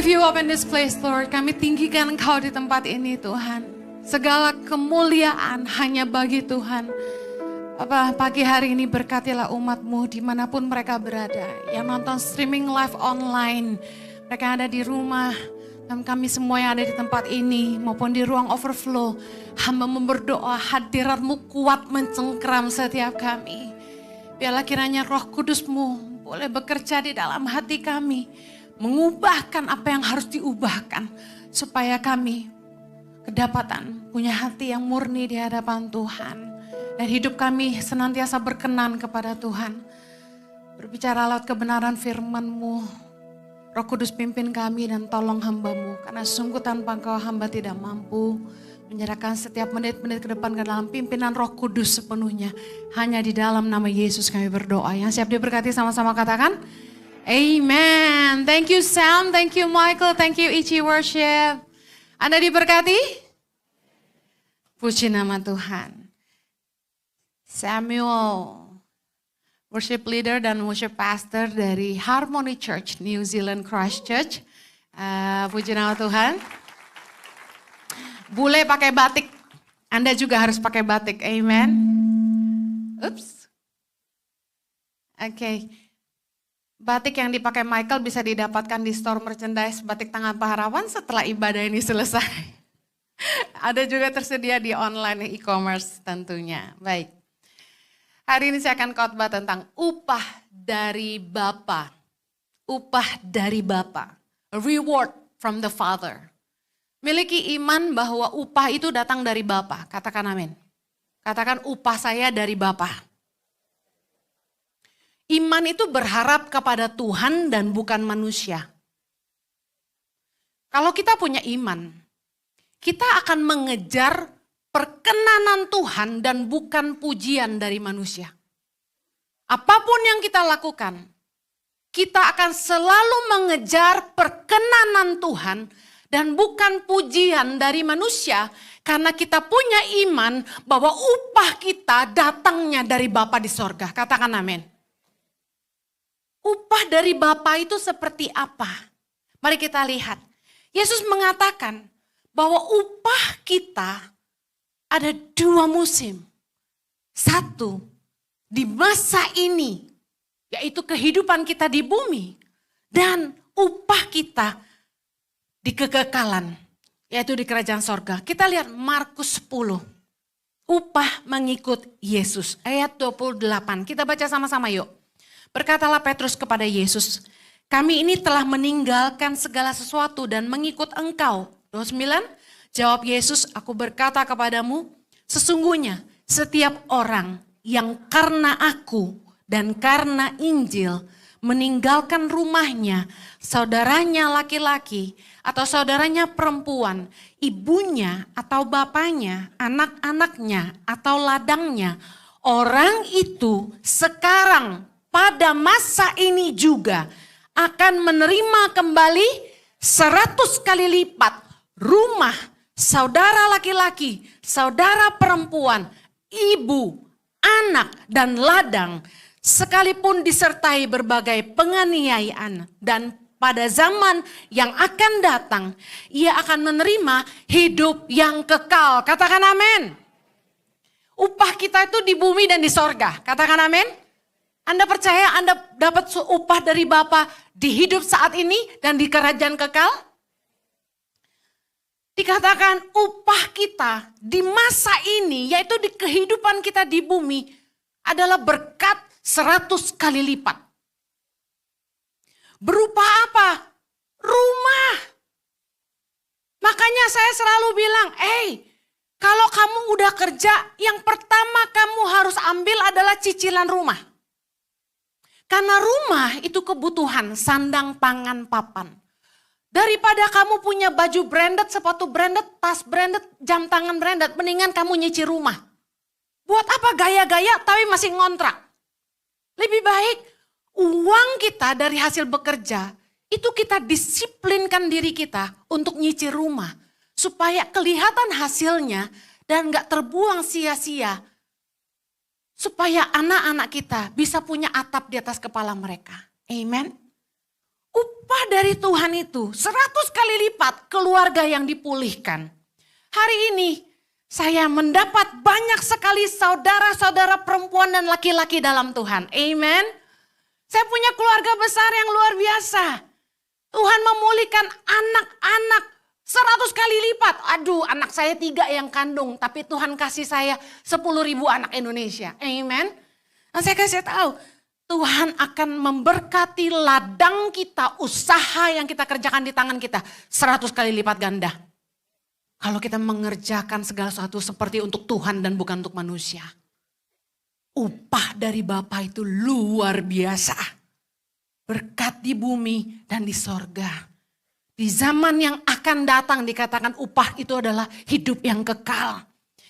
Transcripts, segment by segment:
lift you up in this place, Lord. Kami tinggikan Engkau di tempat ini, Tuhan. Segala kemuliaan hanya bagi Tuhan. Bapak, pagi hari ini berkatilah umat-Mu dimanapun mereka berada. Yang nonton streaming live online, mereka ada di rumah. Dan kami semua yang ada di tempat ini maupun di ruang overflow. Hamba berdoa hadirat-Mu kuat mencengkram setiap kami. Biarlah kiranya Roh Kudus-Mu boleh bekerja di dalam hati kami. Mengubahkan apa yang harus diubahkan. Supaya kami kedapatan punya hati yang murni di hadapan Tuhan. Dan hidup kami senantiasa berkenan kepada Tuhan. Berbicara lewat kebenaran firman-Mu. Roh Kudus pimpin kami dan tolong hamba-Mu. Karena sungguh tanpa Engkau hamba tidak mampu. Menyerahkan setiap menit-menit ke depan ke dalam pimpinan Roh Kudus sepenuhnya. Hanya di dalam nama Yesus kami berdoa. Yang siap diberkati sama-sama katakan. Amen. Thank you Sam, thank you Michael, thank you Ichi Worship. Anda diberkati? Puji nama Tuhan. Samuel, worship leader dan worship pastor dari Harmony Church, New Zealand Christchurch. Puji nama Tuhan. Bule pakai batik, Anda juga harus pakai batik, amen. Oops. Oke. Batik yang dipakai Michael bisa didapatkan di store merchandise Batik Tangan Pahlawan setelah ibadah ini selesai. Ada juga tersedia di online e-commerce tentunya. Baik. Hari ini saya akan khotbah tentang upah dari Bapa. Upah dari Bapa. Reward from the Father. Miliki iman bahwa upah itu datang dari Bapa. Katakan amin. Katakan upah saya dari Bapa. Iman itu berharap kepada Tuhan dan bukan manusia. Kalau kita punya iman, kita akan mengejar perkenanan Tuhan dan bukan pujian dari manusia. Apapun yang kita lakukan, kita akan selalu mengejar perkenanan Tuhan dan bukan pujian dari manusia. Karena kita punya iman bahwa upah kita datangnya dari Bapa di sorga. Katakan amin. Upah dari Bapa itu seperti apa? Mari kita lihat. Yesus mengatakan bahwa upah kita ada 2 musim. 1, di masa ini, yaitu kehidupan kita di bumi. Dan upah kita di kekekalan, yaitu di kerajaan sorga. Kita lihat Markus 10. Upah mengikut Yesus, ayat 28. Kita baca sama-sama yuk. Berkatalah Petrus kepada Yesus, kami ini telah meninggalkan segala sesuatu dan mengikut Engkau. 29. Jawab Yesus, aku berkata kepadamu, sesungguhnya setiap orang yang karena aku dan karena Injil meninggalkan rumahnya, saudaranya laki-laki atau saudaranya perempuan, ibunya atau bapaknya, anak-anaknya atau ladangnya, orang itu sekarang pada masa ini juga akan menerima kembali 100 kali lipat rumah, saudara laki-laki, saudara perempuan, ibu, anak, dan ladang, sekalipun disertai berbagai penganiayaan. Dan pada zaman yang akan datang, ia akan menerima hidup yang kekal. Katakan amin. Upah kita itu di bumi dan di sorga. Katakan amin. Anda percaya Anda dapat upah dari Bapa di hidup saat ini dan di kerajaan kekal? Dikatakan upah kita di masa ini, yaitu di kehidupan kita di bumi, adalah berkat 100 kali lipat. Berupa apa? Rumah. Makanya saya selalu bilang, kalau kamu udah kerja, yang pertama kamu harus ambil adalah cicilan rumah. Karena rumah itu kebutuhan, sandang, pangan, papan. Daripada kamu punya baju branded, sepatu branded, tas branded, jam tangan branded, mendingan kamu nyicil rumah. Buat apa gaya-gaya tapi masih ngontrak? Lebih baik uang kita dari hasil bekerja, itu kita disiplinkan diri kita untuk nyicil rumah. Supaya kelihatan hasilnya dan gak terbuang sia-sia. Supaya anak-anak kita bisa punya atap di atas kepala mereka. Amen. upah dari Tuhan itu 100 kali lipat keluarga yang dipulihkan. Hari ini saya mendapat banyak sekali saudara-saudara perempuan dan laki-laki dalam Tuhan. Amen. Saya punya keluarga besar yang luar biasa. Tuhan memulihkan anak-anak 100 kali lipat. Aduh, anak saya 3 yang kandung, tapi Tuhan kasih saya 10.000 anak Indonesia. Amen. Nah, saya kasih tahu, Tuhan akan memberkati ladang kita, usaha yang kita kerjakan di tangan kita 100 kali lipat ganda. Kalau kita mengerjakan segala sesuatu seperti untuk Tuhan dan bukan untuk manusia. Upah dari Bapa itu luar biasa. Berkat di bumi dan di sorga. Di zaman yang akan datang dikatakan upah itu adalah hidup yang kekal.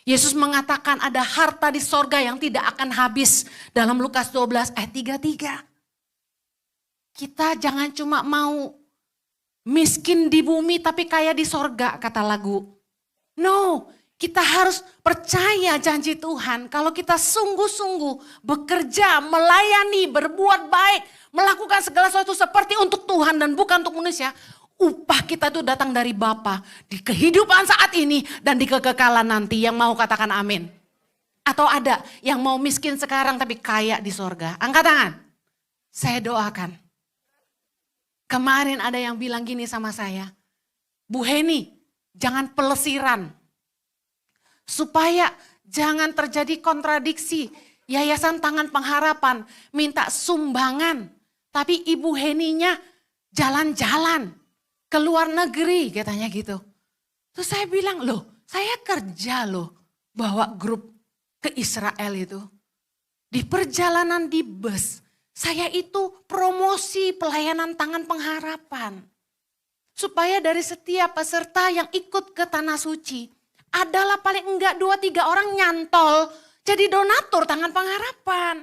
Yesus mengatakan ada harta di sorga yang tidak akan habis. Dalam Lukas 12 ayat 33. Kita jangan cuma mau miskin di bumi tapi kaya di sorga, kata lagu. No, kita harus percaya janji Tuhan. Kalau kita sungguh-sungguh bekerja, melayani, berbuat baik, melakukan segala sesuatu seperti untuk Tuhan dan bukan untuk manusia, upah kita itu datang dari Bapa di kehidupan saat ini dan di kekekalan nanti. Yang mau katakan amin. Atau ada yang mau miskin sekarang tapi kaya di sorga. Angkat tangan. Saya doakan. Kemarin ada yang bilang gini sama saya. Bu Heni, jangan pelesiran. Supaya jangan terjadi kontradiksi. Yayasan Tangan Pengharapan minta sumbangan. Tapi Ibu Heninya jalan-jalan ke luar negeri, katanya gitu. Terus saya bilang, loh saya kerja loh bawa grup ke Israel itu. Di perjalanan di bus, saya itu promosi pelayanan Tangan Pengharapan. Supaya dari setiap peserta yang ikut ke Tanah Suci, adalah paling enggak 2-3 orang nyantol jadi donatur Tangan Pengharapan.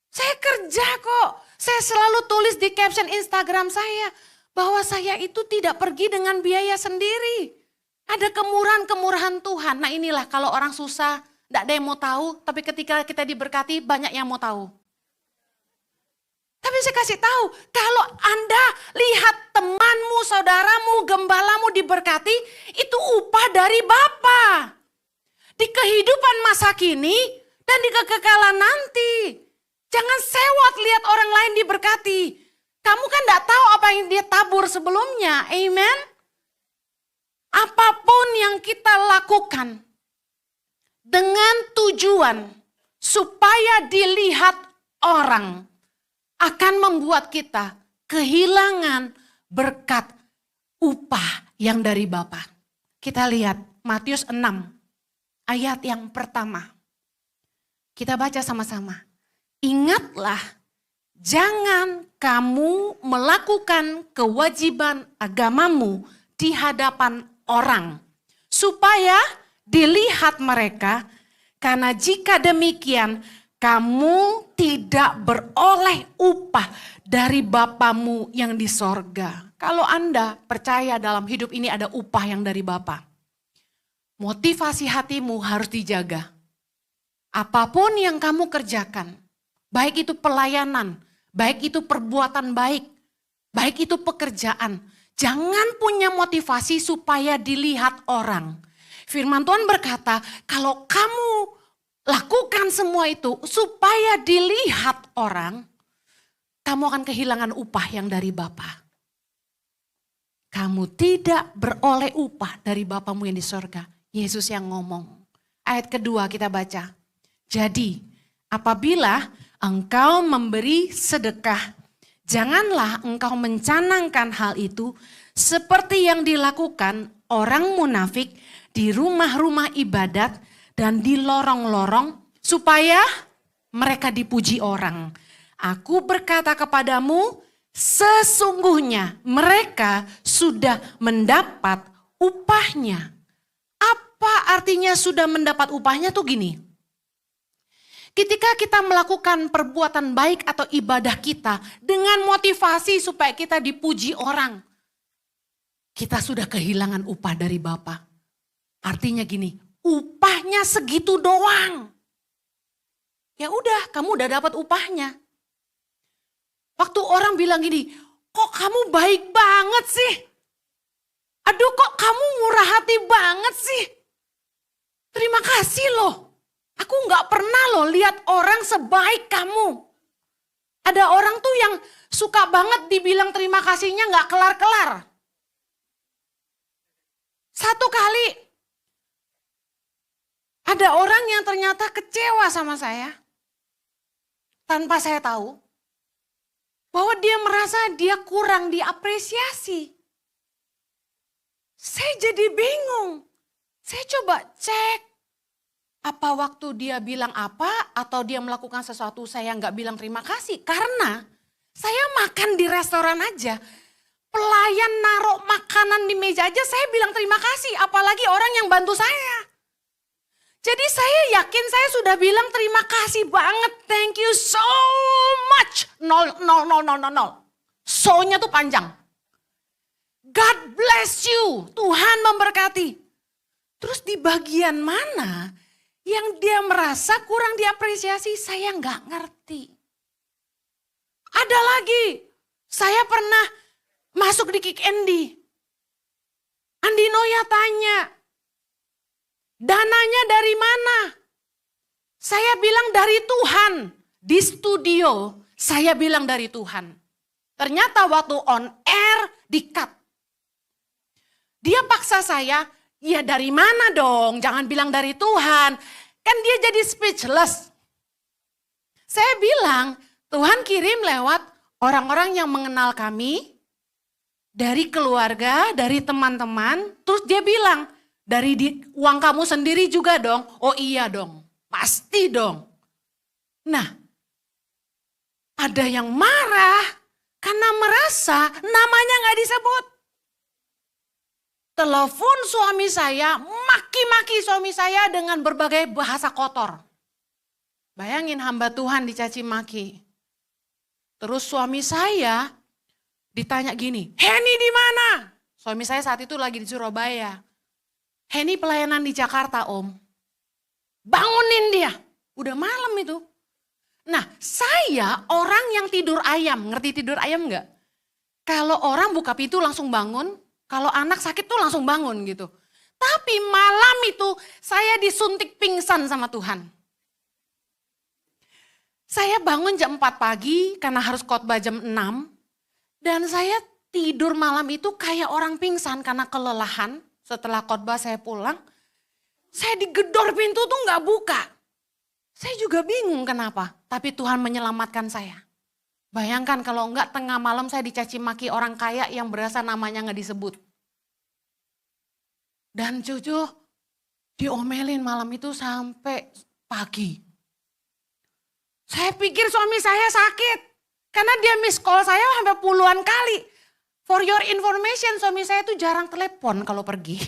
Saya kerja kok, saya selalu tulis di caption Instagram saya, bahwa saya itu tidak pergi dengan biaya sendiri. Ada kemurahan-kemurahan Tuhan. Nah inilah kalau orang susah, tidak ada yang mau tahu. Tapi ketika kita diberkati, banyak yang mau tahu. Tapi saya kasih tahu, kalau Anda lihat temanmu, saudaramu, gembalamu diberkati, itu upah dari Bapa. Di kehidupan masa kini dan di kekekalan nanti. Jangan sewot lihat orang lain diberkati. Kamu kan tidak tahu apa yang dia tabur sebelumnya. Amen. Apapun yang kita lakukan dengan tujuan supaya dilihat orang akan membuat kita kehilangan berkat upah yang dari Bapa. Kita lihat Matius 6 ayat yang pertama. Kita baca sama-sama. Ingatlah, jangan kamu melakukan kewajiban agamamu di hadapan orang, supaya dilihat mereka, karena jika demikian kamu tidak beroleh upah dari Bapamu yang di sorga. Kalau Anda percaya dalam hidup ini ada upah yang dari Bapa, motivasi hatimu harus dijaga. Apapun yang kamu kerjakan, baik itu pelayanan, baik itu perbuatan baik, baik itu pekerjaan. Jangan punya motivasi supaya dilihat orang. Firman Tuhan berkata, kalau kamu lakukan semua itu supaya dilihat orang, kamu akan kehilangan upah yang dari Bapa. Kamu tidak beroleh upah dari Bapamu yang di sorga. Yesus yang ngomong. Ayat kedua kita baca. Jadi apabila engkau memberi sedekah, janganlah engkau mencanangkan hal itu seperti yang dilakukan orang munafik di rumah-rumah ibadat dan di lorong-lorong supaya mereka dipuji orang. Aku berkata kepadamu, sesungguhnya mereka sudah mendapat upahnya. Apa artinya sudah mendapat upahnya tuh gini. Ketika kita melakukan perbuatan baik atau ibadah kita dengan motivasi supaya kita dipuji orang, kita sudah kehilangan upah dari Bapa. Artinya gini, upahnya segitu doang. Ya udah, kamu udah dapat upahnya. Waktu orang bilang gini, kok kamu baik banget sih? Aduh, kok kamu murah hati banget sih? Terima kasih loh. Aku gak pernah loh lihat orang sebaik kamu. Ada orang tuh yang suka banget dibilang terima kasihnya gak kelar-kelar. Satu kali ada orang yang ternyata kecewa sama saya. Tanpa saya tahu. Bahwa dia merasa dia kurang diapresiasi. Saya jadi bingung. Saya coba cek. Apa waktu dia bilang apa atau dia melakukan sesuatu saya nggak bilang terima kasih. Karena saya makan di restoran aja. Pelayan naruh makanan di meja aja saya bilang terima kasih. Apalagi orang yang bantu saya. Jadi saya yakin saya sudah bilang terima kasih banget. Thank you so much. Nol. So-nya tuh panjang. God bless you. Tuhan memberkati. Terus di bagian mana yang dia merasa kurang diapresiasi, saya nggak ngerti. Ada lagi, saya pernah masuk di Kick Andy. Andi Noya tanya, dananya dari mana? Saya bilang dari Tuhan. Di studio, saya bilang dari Tuhan. Ternyata waktu on air, di-cut. Dia paksa saya, ya dari mana dong? Jangan bilang dari Tuhan. Kan dia jadi speechless. Saya bilang, Tuhan kirim lewat orang-orang yang mengenal kami, dari keluarga, dari teman-teman. Terus dia bilang, dari uang kamu sendiri juga dong? Oh iya dong, pasti dong. Nah, ada yang marah karena merasa namanya gak disebut. Telepon suami saya, maki-maki suami saya dengan berbagai bahasa kotor. Bayangin hamba Tuhan dicaci maki. Terus suami saya ditanya gini, Henny di mana? Suami saya saat itu lagi di Surabaya. Henny pelayanan di Jakarta om. Bangunin dia, udah malam itu. Nah saya orang yang tidur ayam, ngerti tidur ayam enggak? Kalau orang buka pintu langsung bangun. Kalau anak sakit tuh langsung bangun gitu. Tapi malam itu saya disuntik pingsan sama Tuhan. Saya bangun jam 4 pagi karena harus khotbah jam 6. Dan saya tidur malam itu kayak orang pingsan karena kelelahan. Setelah khotbah saya pulang. Saya digedor pintu tuh gak buka. Saya juga bingung kenapa. Tapi Tuhan menyelamatkan saya. Bayangkan kalau enggak tengah malam saya dicaci maki orang kaya yang berasa namanya enggak disebut. Dan Jojo diomelin malam itu sampai pagi. Saya pikir suami saya sakit. Karena dia miss call saya sampai puluhan kali. For your information suami saya itu jarang telepon kalau pergi.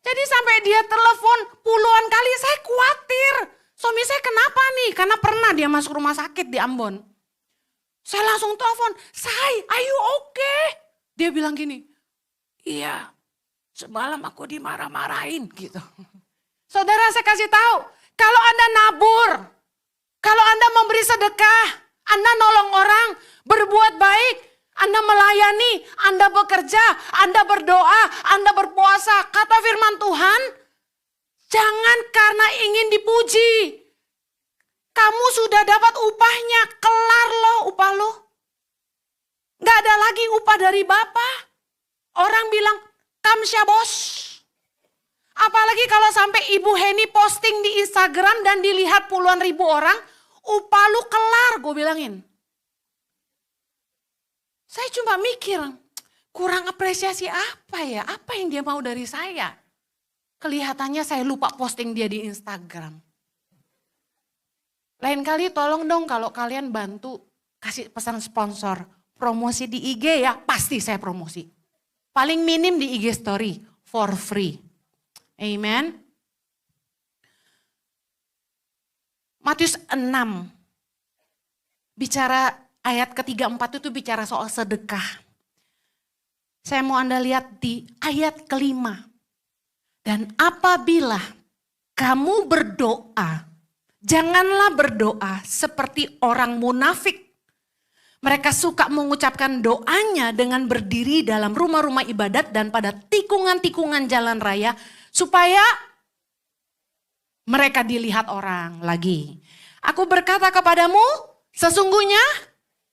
Jadi sampai dia telepon puluhan kali saya khawatir. Suami saya kenapa nih? Karena pernah dia masuk rumah sakit di Ambon. Saya langsung telepon, Say, are you okay? Dia bilang gini, iya, semalam aku dimarah-marahin gitu. Saudara saya kasih tahu, kalau Anda nabur, kalau Anda memberi sedekah, Anda nolong orang, berbuat baik, Anda melayani, Anda bekerja, Anda berdoa, Anda berpuasa, kata firman Tuhan, jangan karena ingin dipuji. Kamu sudah dapat upahnya, kelar loh upah lo. Gak ada lagi upah dari Bapa. Orang bilang, kamsya bos. Apalagi kalau sampai Ibu Henny posting di Instagram dan dilihat puluhan ribu orang, upah lu kelar gue bilangin. Saya cuma mikir, kurang apresiasi apa ya? Apa yang dia mau dari saya? Kelihatannya saya lupa posting dia di Instagram. Lain kali tolong dong kalau kalian bantu kasih pesan sponsor. Promosi di IG ya pasti saya promosi. Paling minim di IG story for free. Amen. Matius 6. Bicara ayat ketiga 4 itu bicara soal sedekah. Saya mau Anda lihat di ayat kelima. Dan apabila kamu berdoa, janganlah berdoa seperti orang munafik. Mereka suka mengucapkan doanya dengan berdiri dalam rumah-rumah ibadat dan pada tikungan-tikungan jalan raya supaya mereka dilihat orang lagi. Aku berkata kepadamu, sesungguhnya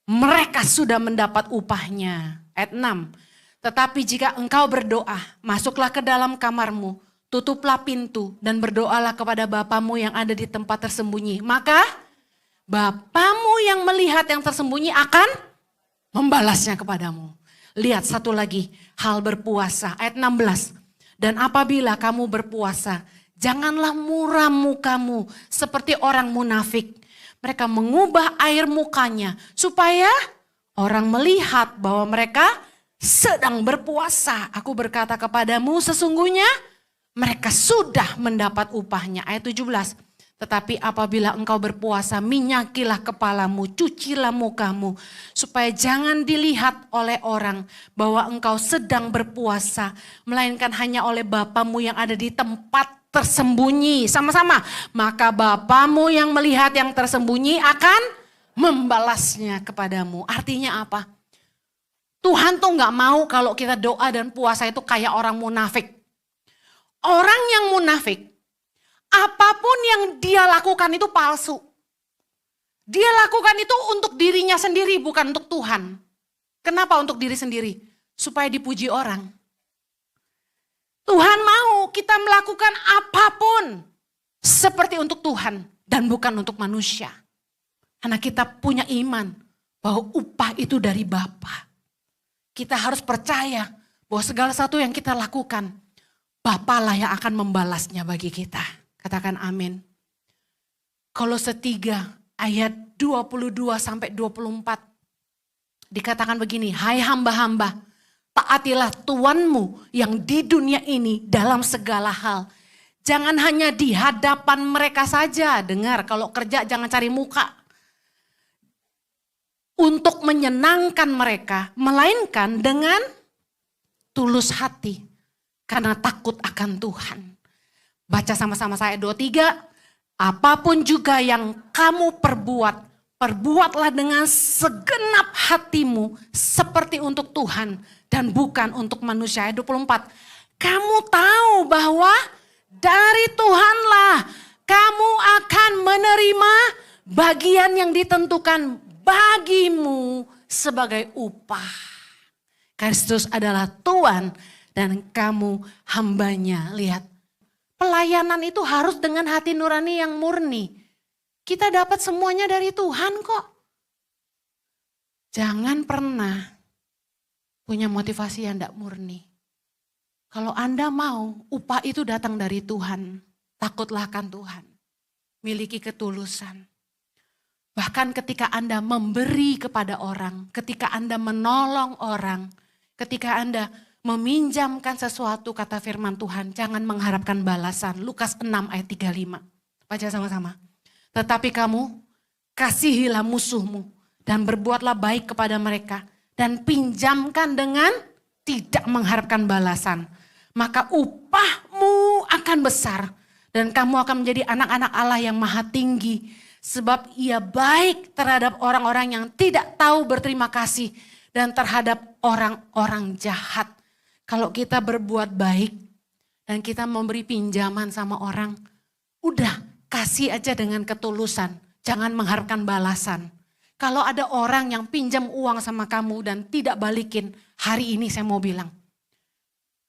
mereka sudah mendapat upahnya. Ayat 6. Tetapi jika engkau berdoa, masuklah ke dalam kamarmu, tutuplah pintu dan berdoalah kepada Bapamu yang ada di tempat tersembunyi. Maka Bapamu yang melihat yang tersembunyi akan membalasnya kepadamu. Lihat satu lagi, hal berpuasa. Ayat 16. Dan apabila kamu berpuasa, janganlah muram mukamu seperti orang munafik. Mereka mengubah air mukanya supaya orang melihat bahwa mereka sedang berpuasa. Aku berkata kepadamu, sesungguhnya mereka sudah mendapat upahnya. Ayat 17. Tetapi apabila engkau berpuasa, minyakilah kepalamu, cucilah mukamu, supaya jangan dilihat oleh orang bahwa engkau sedang berpuasa, melainkan hanya oleh Bapamu yang ada di tempat tersembunyi. Sama-sama, maka Bapamu yang melihat yang tersembunyi akan membalasnya kepadamu. Artinya apa? Tuhan tuh gak mau kalau kita doa dan puasa itu kayak orang munafik. Orang yang munafik, apapun yang dia lakukan itu palsu. Dia lakukan itu untuk dirinya sendiri, bukan untuk Tuhan. Kenapa untuk diri sendiri? Supaya dipuji orang. Tuhan mau kita melakukan apapun seperti untuk Tuhan dan bukan untuk manusia. Karena kita punya iman bahwa upah itu dari Bapa. Kita harus percaya bahwa segala sesuatu yang kita lakukan, Bapa lah yang akan membalasnya bagi kita. Katakan amin. Kolose 3 ayat 22 sampai 24. Dikatakan begini, hai hamba-hamba, taatilah Tuanmu yang di dunia ini dalam segala hal. Jangan hanya di hadapan mereka saja. Dengar, kalau kerja jangan cari muka. Untuk menyenangkan mereka, melainkan dengan tulus hati. Karena takut akan Tuhan. Baca sama-sama saya 23. Apapun juga yang kamu perbuat, perbuatlah dengan segenap hatimu seperti untuk Tuhan dan bukan untuk manusia. Ayat 24. Kamu tahu bahwa dari Tuhanlah kamu akan menerima bagian yang ditentukan bagimu sebagai upah. Kristus adalah Tuhan dan kamu hambanya. Lihat, pelayanan itu harus dengan hati nurani yang murni. Kita dapat semuanya dari Tuhan kok. Jangan pernah punya motivasi yang tidak murni. Kalau Anda mau upah itu datang dari Tuhan, takutlah akan Tuhan. Miliki ketulusan. Bahkan ketika Anda memberi kepada orang, ketika Anda menolong orang, ketika Anda meminjamkan sesuatu, kata firman Tuhan, jangan mengharapkan balasan. Lukas 6 ayat 35. Baca sama-sama. Tetapi kamu kasihilah musuhmu dan berbuatlah baik kepada mereka. Dan pinjamkan dengan tidak mengharapkan balasan. Maka upahmu akan besar. Dan kamu akan menjadi anak-anak Allah yang maha tinggi. Sebab ia baik terhadap orang-orang yang tidak tahu berterima kasih. Dan terhadap orang-orang jahat. Kalau kita berbuat baik dan kita memberi pinjaman sama orang, udah kasih aja dengan ketulusan, jangan mengharapkan balasan. Kalau ada orang yang pinjam uang sama kamu dan tidak balikin, hari ini saya mau bilang,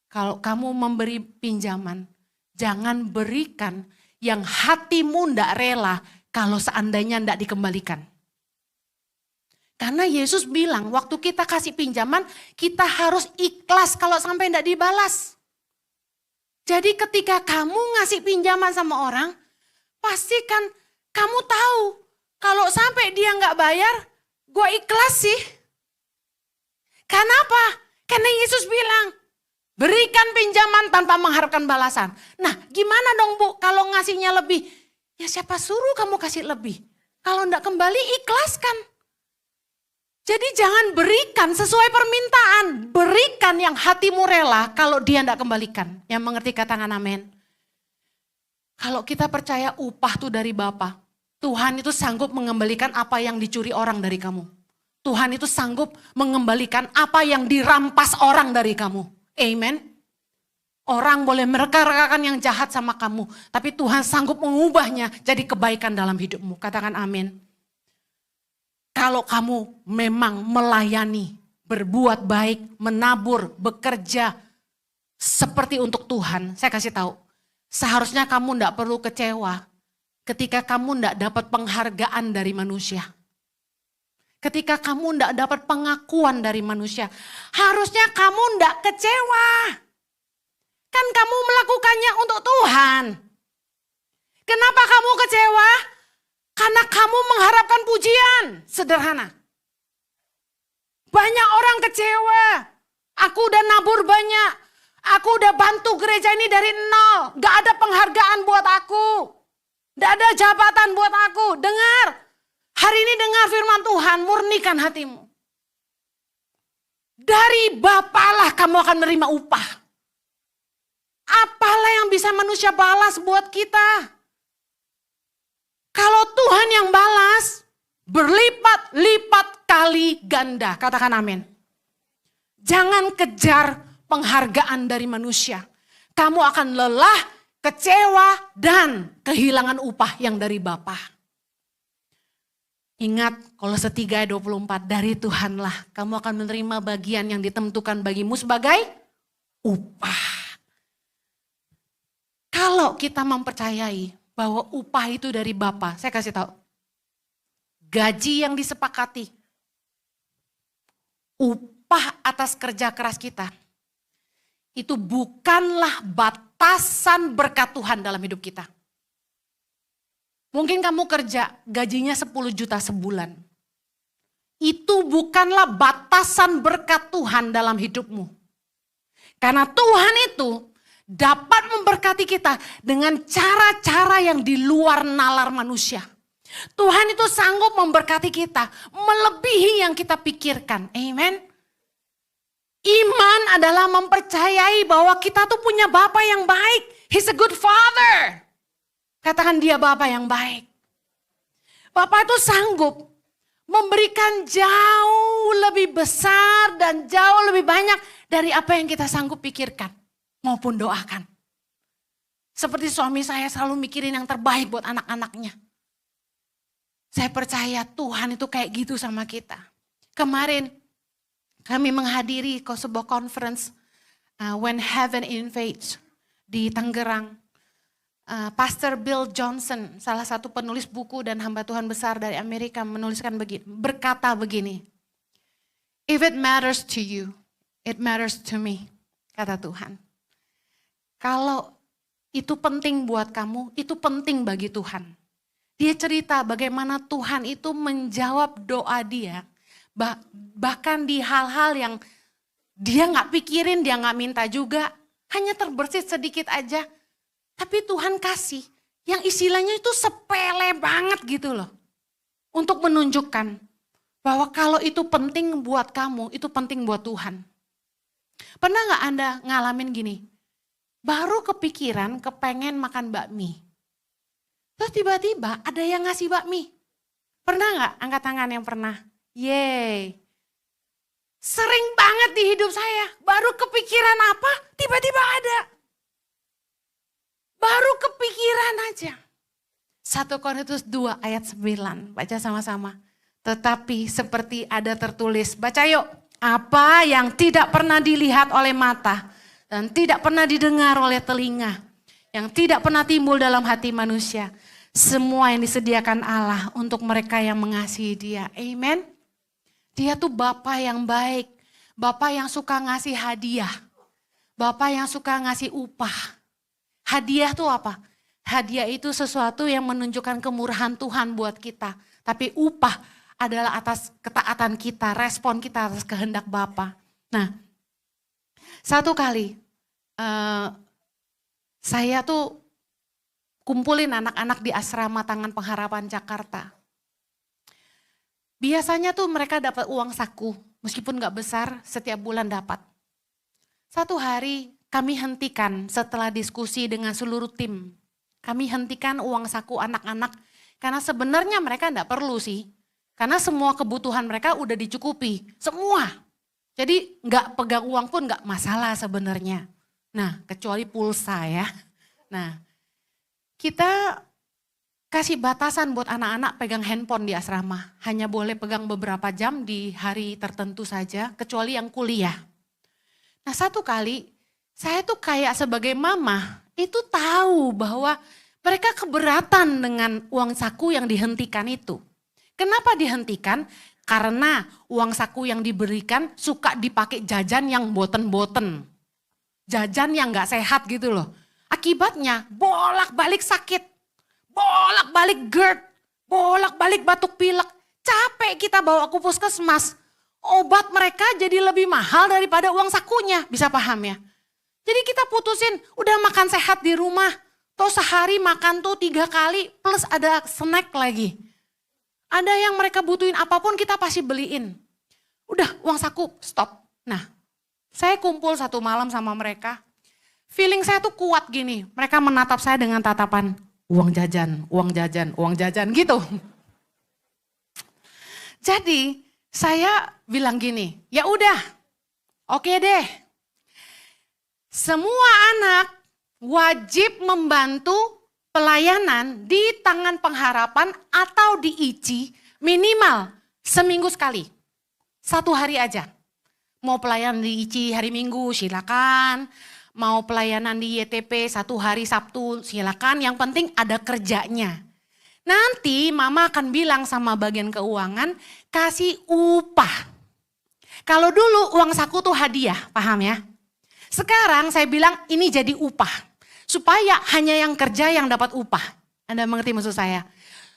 kalau kamu memberi pinjaman, jangan berikan yang hatimu ndak rela kalau seandainya ndak dikembalikan. Karena Yesus bilang waktu kita kasih pinjaman kita harus ikhlas kalau sampai tidak dibalas. Jadi ketika kamu ngasih pinjaman sama orang, pastikan kamu tahu kalau sampai dia nggak bayar, gue ikhlas sih. Kenapa? Karena Yesus bilang berikan pinjaman tanpa mengharapkan balasan. Nah gimana dong Bu kalau ngasihnya lebih? Ya siapa suruh kamu kasih lebih? Kalau nggak kembali ikhlaskan. Jadi jangan berikan sesuai permintaan. Berikan yang hatimu rela kalau dia tidak kembalikan. Yang mengerti katakan amin. Kalau kita percaya upah itu dari Bapa. Tuhan itu sanggup mengembalikan apa yang dicuri orang dari kamu. Tuhan itu sanggup mengembalikan apa yang dirampas orang dari kamu. Amen. Orang boleh mereka-rekakan yang jahat sama kamu, tapi Tuhan sanggup mengubahnya jadi kebaikan dalam hidupmu. Katakan amin. Kalau kamu memang melayani, berbuat baik, menabur, bekerja seperti untuk Tuhan, saya kasih tahu, seharusnya kamu tidak perlu kecewa ketika kamu tidak dapat penghargaan dari manusia. Ketika kamu tidak dapat pengakuan dari manusia, harusnya kamu tidak kecewa. Kan kamu melakukannya untuk Tuhan. Kenapa kamu kecewa? Karena kamu mengharapkan pujian. Sederhana. Banyak orang kecewa. Aku udah nabur banyak. Aku udah bantu gereja ini dari nol. Gak ada penghargaan buat aku. Gak ada jabatan buat aku. Dengar. Hari ini dengar firman Tuhan. Murnikan hatimu. Dari Bapa lah kamu akan menerima upah. Apalah yang bisa manusia balas buat kita? Kalau Tuhan yang balas, berlipat-lipat kali ganda. Katakan amin. Jangan kejar penghargaan dari manusia. Kamu akan lelah, kecewa, dan kehilangan upah yang dari Bapa. Ingat, Kolose 3 ayat 24, dari Tuhanlah kamu akan menerima bagian yang ditentukan bagimu sebagai upah. Kalau kita mempercayai bahwa upah itu dari Bapa, saya kasih tahu. Gaji yang disepakati, upah atas kerja keras kita, itu bukanlah batasan berkat Tuhan dalam hidup kita. Mungkin kamu kerja, gajinya 10 juta sebulan. Itu bukanlah batasan berkat Tuhan dalam hidupmu. Karena Tuhan itu dapat memberkati kita dengan cara-cara yang di luar nalar manusia. Tuhan itu sanggup memberkati kita melebihi yang kita pikirkan. Amen. Iman adalah mempercayai bahwa kita tuh punya Bapa yang baik. He's a good father. Katakan dia Bapa yang baik. Bapa itu sanggup memberikan jauh lebih besar dan jauh lebih banyak dari apa yang kita sanggup pikirkan maupun doakan. Seperti suami saya selalu mikirin yang terbaik buat anak-anaknya. Saya percaya Tuhan itu kayak gitu sama kita. Kemarin kami menghadiri sebuah conference When Heaven Invades di Tangerang. Pastor Bill Johnson, salah satu penulis buku dan hamba Tuhan besar dari Amerika, berkata begini, "If it matters to you, it matters to me," kata Tuhan. Kalau itu penting buat kamu, itu penting bagi Tuhan. Dia cerita bagaimana Tuhan itu menjawab doa dia, bahkan di hal-hal yang dia gak pikirin, dia gak minta juga, hanya terbersit sedikit aja. Tapi Tuhan kasih, yang istilahnya itu sepele banget gitu loh. Untuk menunjukkan bahwa kalau itu penting buat kamu, itu penting buat Tuhan. Pernah gak Anda ngalamin gini? Baru kepikiran kepengen makan bakmi. Terus tiba-tiba ada yang ngasih bakmi. Pernah gak? Angkat tangan yang pernah. Yeay. Sering banget di hidup saya. Baru kepikiran apa, tiba-tiba ada. Baru kepikiran aja. 1 Korintus 2 ayat 9. Baca sama-sama. Tetapi seperti ada tertulis. Baca yuk. Apa yang tidak pernah dilihat oleh mata. Dan tidak pernah didengar oleh telinga. Yang tidak pernah timbul dalam hati manusia. Semua yang disediakan Allah untuk mereka yang mengasihi Dia. Amen. Dia tuh Bapa yang baik. Bapa yang suka ngasih hadiah. Bapa yang suka ngasih upah. Hadiah tuh apa? Hadiah itu sesuatu yang menunjukkan kemurahan Tuhan buat kita. Tapi upah adalah atas ketaatan kita, respon kita atas kehendak Bapa. Nah, satu kali saya tuh kumpulin anak-anak di asrama Tangan Pengharapan Jakarta. Biasanya tuh mereka dapat uang saku, meskipun gak besar, setiap bulan dapat. Satu hari kami hentikan setelah diskusi dengan seluruh tim. Kami hentikan uang saku anak-anak, karena sebenarnya mereka gak perlu sih. Karena semua kebutuhan mereka udah dicukupi, semua. Jadi nggak pegang uang pun nggak masalah sebenarnya. Nah, kecuali pulsa ya. Nah, kita kasih batasan buat anak-anak pegang handphone di asrama. Hanya boleh pegang beberapa jam di hari tertentu saja, kecuali yang kuliah. Nah, satu kali saya tuh kayak sebagai mama itu tahu bahwa mereka keberatan dengan uang saku yang dihentikan itu. Kenapa dihentikan? Karena uang saku yang diberikan suka dipakai jajan yang boten-boten. Jajan yang gak sehat gitu loh. Akibatnya bolak-balik sakit, bolak-balik GERD, bolak-balik batuk pilek. Capek kita bawa ke puskesmas. Obat mereka jadi lebih mahal daripada uang sakunya. Bisa paham ya? Jadi kita putusin udah makan sehat di rumah. Tuh sehari makan tuh 3 kali plus ada snack lagi. Ada yang mereka butuhin apapun kita pasti beliin. Udah uang saku stop. Nah, saya kumpul satu malam sama mereka. Feeling saya tuh kuat gini. Mereka menatap saya dengan tatapan uang jajan, uang jajan, uang jajan gitu. Jadi saya bilang gini, ya udah, oke deh. Semua anak wajib membantu pelayanan di Tangan Pengharapan atau di ICI minimal seminggu sekali. 1 hari aja. Mau pelayanan di ICI hari Minggu silakan. Mau pelayanan di YTP 1 hari Sabtu silakan. Yang penting ada kerjanya. Nanti mama akan bilang sama bagian keuangan kasih upah. Kalau dulu uang saku tuh hadiah, paham ya? Sekarang saya bilang ini jadi upah. Supaya hanya yang kerja yang dapat upah. Anda mengerti maksud saya?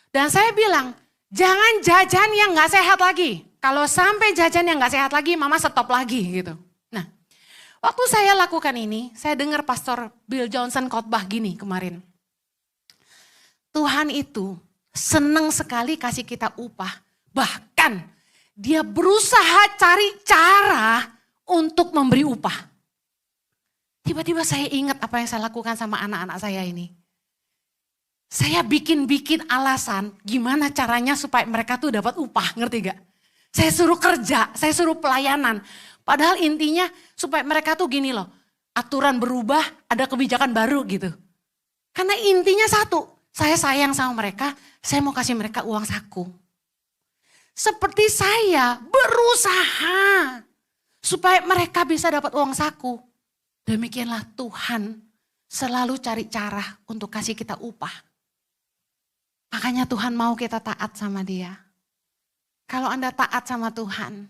Dan saya bilang, jangan jajan yang gak sehat lagi. Kalau sampai jajan yang gak sehat lagi, mama stop lagi gitu. Nah, waktu saya lakukan ini, saya dengar Pastor Bill Johnson khotbah gini kemarin. Tuhan itu senang sekali kasih kita upah. Bahkan dia berusaha cari cara untuk memberi upah. Tiba-tiba saya ingat apa yang saya lakukan sama anak-anak saya ini. Saya bikin alasan gimana caranya supaya mereka tuh dapat upah, ngerti gak? Saya suruh kerja, saya suruh pelayanan. Padahal intinya supaya mereka tuh gini loh, aturan berubah, ada kebijakan baru gitu. Karena intinya satu, saya sayang sama mereka, saya mau kasih mereka uang saku. Seperti saya berusaha supaya mereka bisa dapat uang saku. Demikianlah Tuhan selalu cari cara untuk kasih kita upah. Makanya Tuhan mau kita taat sama Dia. Kalau Anda taat sama Tuhan,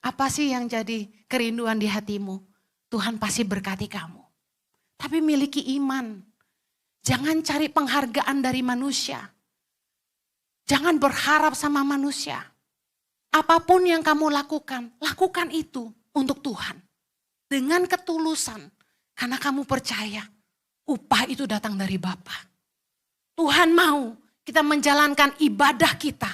apa sih yang jadi kerinduan di hatimu? Tuhan pasti berkati kamu. Tapi miliki iman. Jangan cari penghargaan dari manusia. Jangan berharap sama manusia. Apapun yang kamu lakukan itu untuk Tuhan. Dengan ketulusan, karena kamu percaya upah itu datang dari Bapa. Tuhan mau kita menjalankan ibadah kita,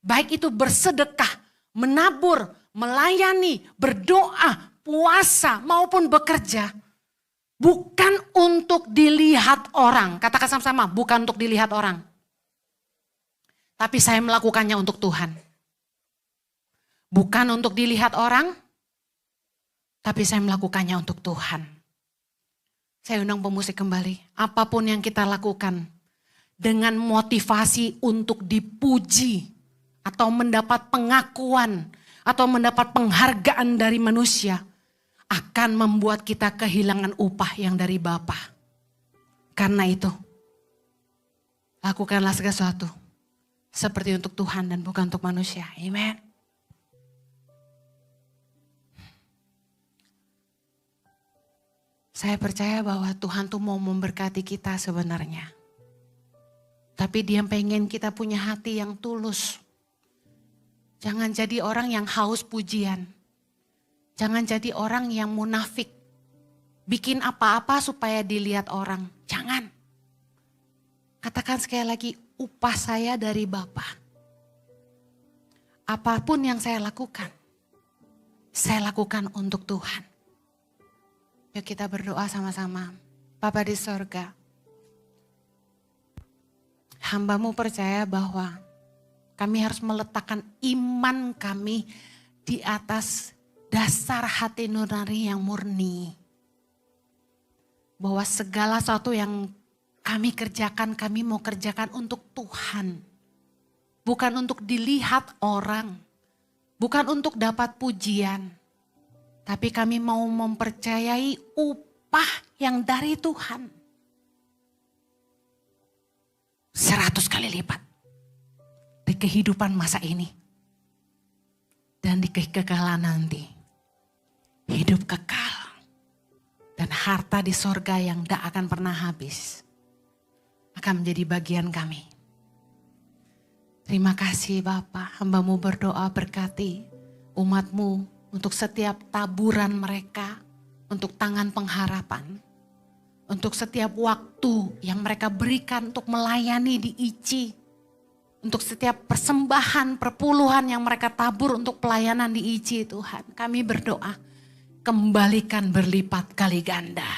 baik itu bersedekah, menabur, melayani, berdoa, puasa maupun bekerja. Bukan untuk dilihat orang, katakan sama-sama, bukan untuk dilihat orang. Tapi saya melakukannya untuk Tuhan. Bukan untuk dilihat orang, tapi saya melakukannya untuk Tuhan. Saya undang pemusik kembali. Apapun yang kita lakukan dengan motivasi untuk dipuji atau mendapat pengakuan atau mendapat penghargaan dari manusia akan membuat kita kehilangan upah yang dari Bapa. Karena itu, lakukanlah segala sesuatu seperti untuk Tuhan dan bukan untuk manusia. Amen. Saya percaya bahwa Tuhan tuh mau memberkati kita sebenarnya. Tapi Dia pengen kita punya hati yang tulus. Jangan jadi orang yang haus pujian. Jangan jadi orang yang munafik. Bikin apa-apa supaya dilihat orang. Jangan. Katakan sekali lagi, upah saya dari Bapa. Apapun yang saya lakukan untuk Tuhan. Yuk kita berdoa sama-sama. Bapa di sorga, hamba-Mu percaya bahwa Kami harus meletakkan iman kami di atas dasar hati nurani yang murni. Bahwa segala sesuatu yang kami kerjakan, kami mau kerjakan untuk Tuhan. Bukan untuk dilihat orang. Bukan untuk dapat pujian. Tapi kami mau mempercayai upah yang dari Tuhan. 100 kali lipat. Di kehidupan masa ini. Dan di kekekalan nanti. Hidup kekal. Dan harta di sorga yang tidak akan pernah habis. Akan menjadi bagian kami. Terima kasih Bapa, hamba-Mu berdoa berkati umat-Mu untuk setiap taburan mereka, untuk tangan pengharapan, untuk setiap waktu yang mereka berikan untuk melayani di ICI, untuk setiap persembahan, perpuluhan yang mereka tabur untuk pelayanan di ICI Tuhan. Kami berdoa, kembalikan berlipat kali ganda.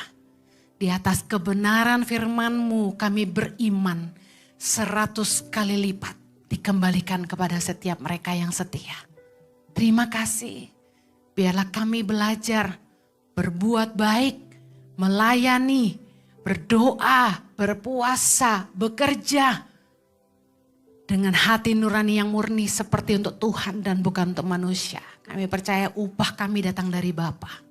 Di atas kebenaran firman-Mu kami beriman 100 kali lipat dikembalikan kepada setiap mereka yang setia. Terima kasih. Biarlah kami belajar berbuat baik, melayani, berdoa, berpuasa, bekerja dengan hati nurani yang murni seperti untuk Tuhan dan bukan untuk manusia. Kami percaya upah kami datang dari Bapa.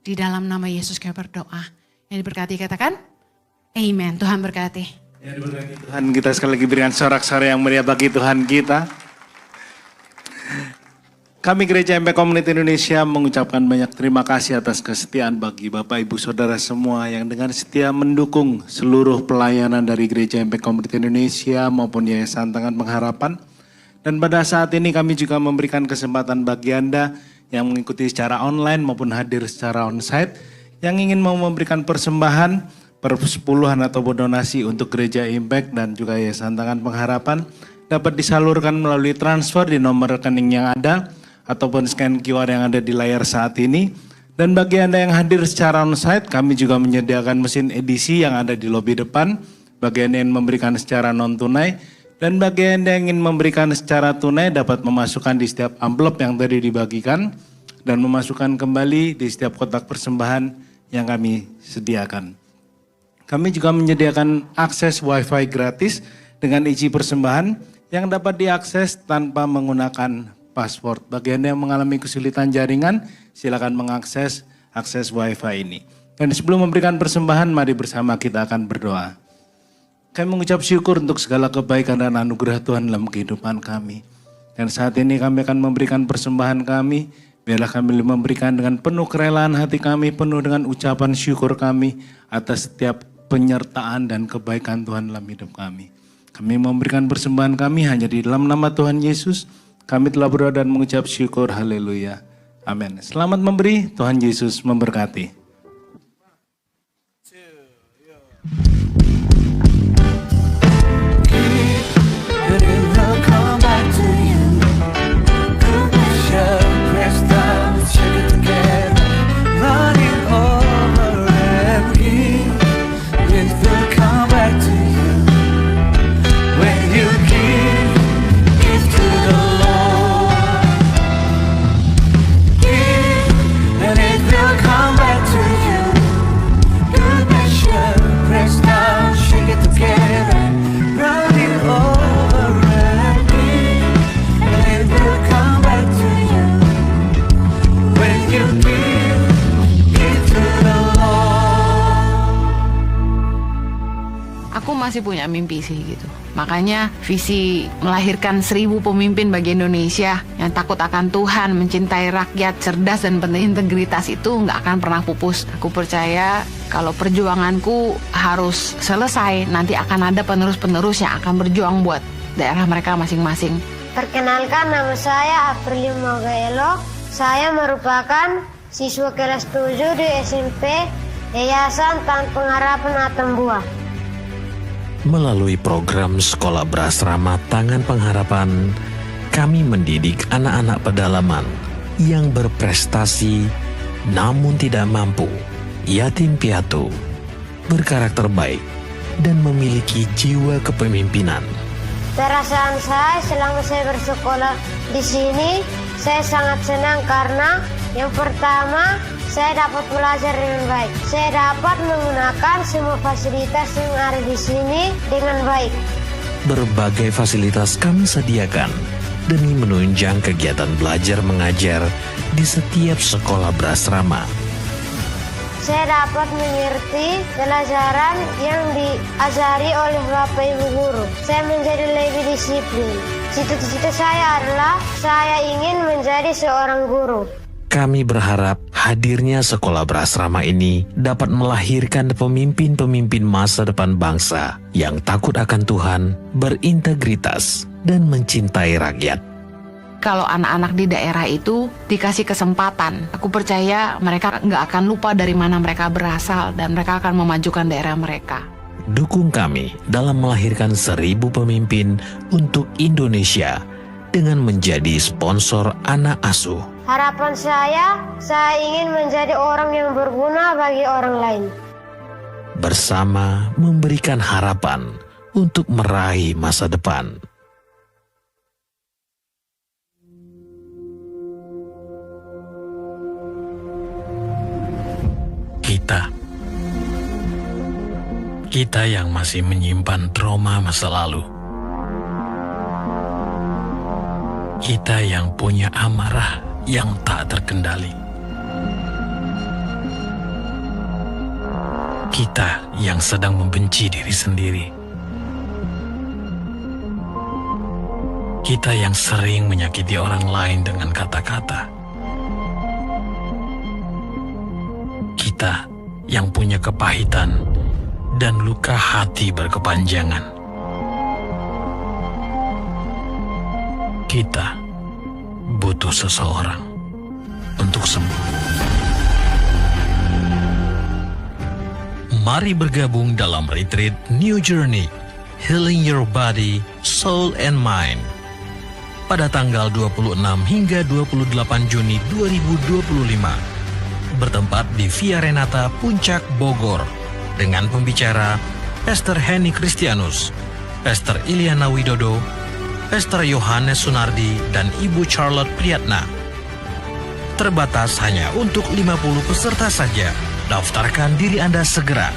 Di dalam nama Yesus kami berdoa. Yang diberkati katakan, amen. Tuhan berkati. Ya, diberkati Tuhan. Kita sekali lagi berikan sorak-sorai yang meriah bagi Tuhan kita. Kami Gereja Impact Community Indonesia mengucapkan banyak terima kasih atas kesetiaan bagi Bapak Ibu Saudara semua yang dengan setia mendukung seluruh pelayanan dari Gereja Impact Community Indonesia maupun Yayasan Tangan Pengharapan. Dan pada saat ini kami juga memberikan kesempatan bagi Anda yang mengikuti secara online maupun hadir secara onsite yang ingin mau memberikan persembahan, persepuluhan atau donasi untuk Gereja Impact dan juga Yayasan Tangan Pengharapan dapat disalurkan melalui transfer di nomor rekening yang ada ataupun scan QR yang ada di layar saat ini. Dan bagi Anda yang hadir secara onsite, kami juga menyediakan mesin edisi yang ada di lobi depan. Bagi Anda yang memberikan secara non tunai dan bagi Anda yang ingin memberikan secara tunai dapat memasukkan di setiap amplop yang tadi dibagikan dan memasukkan kembali di setiap kotak persembahan yang kami sediakan. Kami juga menyediakan akses wifi gratis dengan isi persembahan yang dapat diakses tanpa menggunakan password. Bagi Anda yang mengalami kesulitan jaringan, silakan mengakses wifi ini. Dan sebelum memberikan persembahan, mari bersama kita akan berdoa. Kami mengucap syukur untuk segala kebaikan dan anugerah Tuhan dalam kehidupan kami. Dan saat ini kami akan memberikan persembahan kami. Biarlah kami memberikan dengan penuh kerelaan hati kami, penuh dengan ucapan syukur kami atas setiap penyertaan dan kebaikan Tuhan dalam hidup kami. Kami memberikan persembahan kami hanya di dalam nama Tuhan Yesus. Kami telah berdoa dan mengucap syukur. Haleluya. Amin. Selamat memberi, Tuhan Yesus memberkati. Masih punya mimpi sih gitu. Makanya visi melahirkan 1000 pemimpin bagi Indonesia yang takut akan Tuhan, mencintai rakyat, cerdas dan berintegritas itu nggak akan pernah pupus. Aku percaya kalau perjuanganku harus selesai, nanti akan ada penerus-penerus yang akan berjuang buat daerah mereka masing-masing. Perkenalkan, nama saya Aprilia Magaelo. Saya merupakan siswa kelas 7 di SMP Yayasan Tangan Pengharapan Atambua. Melalui program Sekolah Berasrama Tangan Pengharapan, kami mendidik anak-anak pedalaman yang berprestasi namun tidak mampu, yatim piatu, berkarakter baik, dan memiliki jiwa kepemimpinan. Perasaan saya selama saya bersekolah di sini, saya sangat senang karena yang pertama, saya dapat belajar dengan baik. Saya dapat menggunakan semua fasilitas yang ada di sini dengan baik. Berbagai fasilitas kami sediakan demi menunjang kegiatan belajar mengajar di setiap sekolah berasrama. Saya dapat mengerti pelajaran yang diajari oleh Bapak Ibu guru. Saya menjadi lebih disiplin. Cita-cita saya adalah saya ingin menjadi seorang guru. Kami berharap hadirnya sekolah berasrama ini dapat melahirkan pemimpin-pemimpin masa depan bangsa yang takut akan Tuhan, berintegritas, dan mencintai rakyat. Kalau anak-anak di daerah itu dikasih kesempatan, aku percaya mereka nggak akan lupa dari mana mereka berasal dan mereka akan memajukan daerah mereka. Dukung kami dalam melahirkan 1000 pemimpin untuk Indonesia dengan menjadi sponsor anak asuh. Harapan saya ingin menjadi orang yang berguna bagi orang lain. Bersama memberikan harapan untuk meraih masa depan. Kita yang masih menyimpan trauma masa lalu. Kita yang punya amarah yang tak terkendali. Kita yang sedang membenci diri sendiri. Kita yang sering menyakiti orang lain dengan kata-kata. Kita yang punya kepahitan dan luka hati berkepanjangan. Kita butuh seseorang untuk sembuh. Mari bergabung dalam retreat New Journey, Healing Your Body, Soul and Mind pada tanggal 26 hingga 28 Juni 2025 bertempat di Via Renata Puncak Bogor dengan pembicara Pastor Henny Christianus, Pastor Ilyana Widodo, Pastor Yohanes Sunardi, dan Ibu Charlotte Priyatna. Terbatas hanya untuk 50 peserta saja. Daftarkan diri Anda segera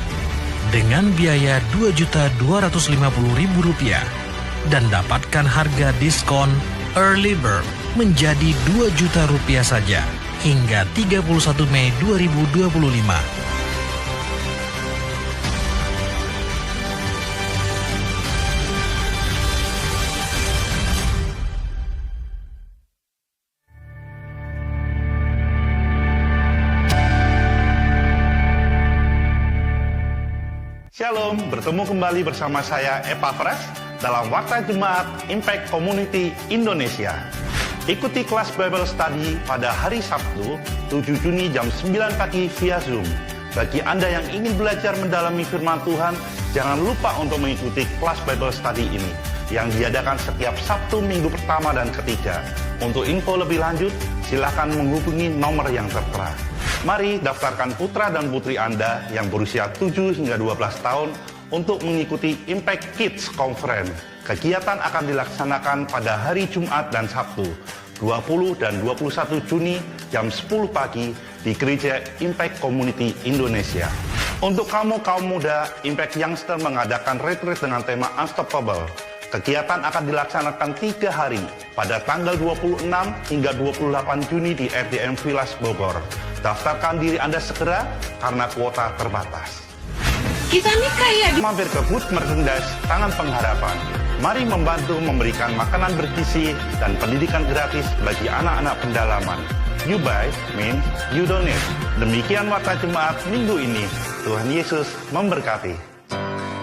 dengan biaya Rp2.250.000 dan dapatkan harga diskon Early Bird menjadi Rp2 juta saja hingga 31 Mei 2025. Shalom, bertemu kembali bersama saya Epafras dalam Warta Jemaat Impact Community Indonesia. Ikuti kelas Bible Study pada hari Sabtu 7 Juni jam 9 pagi via Zoom. Bagi Anda yang ingin belajar mendalami firman Tuhan, jangan lupa untuk mengikuti kelas Bible Study ini yang diadakan setiap Sabtu minggu pertama dan ketiga. Untuk info lebih lanjut, silakan menghubungi nomor yang tertera. Mari daftarkan putra dan putri Anda yang berusia 7 hingga 12 tahun untuk mengikuti Impact Kids Conference. Kegiatan akan dilaksanakan pada hari Jumat dan Sabtu, 20 dan 21 Juni jam 10 pagi di Gereja Impact Community Indonesia. Untuk kamu kaum muda, Impact Youngster mengadakan retreat dengan tema Unstoppable. Kegiatan akan dilaksanakan 3 hari pada tanggal 26 hingga 28 Juni di RDM Villas Bogor. Daftarkan diri Anda segera karena kuota terbatas. Kita nih kayak Mampir ke booth merchandise Tangan Pengharapan. Mari membantu memberikan makanan bergizi dan pendidikan gratis bagi anak-anak pendalaman. You buy means you donate. Demikian Warta Jemaat minggu ini. Tuhan Yesus memberkati.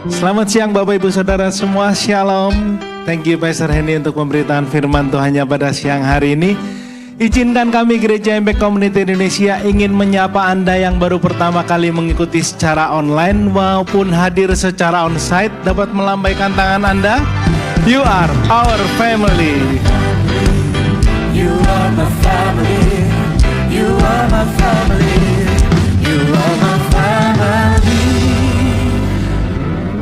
Selamat siang Bapak Ibu Saudara semua, Shalom. Thank you Pastor Henny untuk pemberitaan firman Tuhannya pada siang hari ini. Izinkan kami Gereja Impact Community Indonesia ingin menyapa Anda yang baru pertama kali mengikuti secara online maupun hadir secara onsite, dapat melambaikan tangan Anda. You are our family. You are my family. You are my family. You are my family.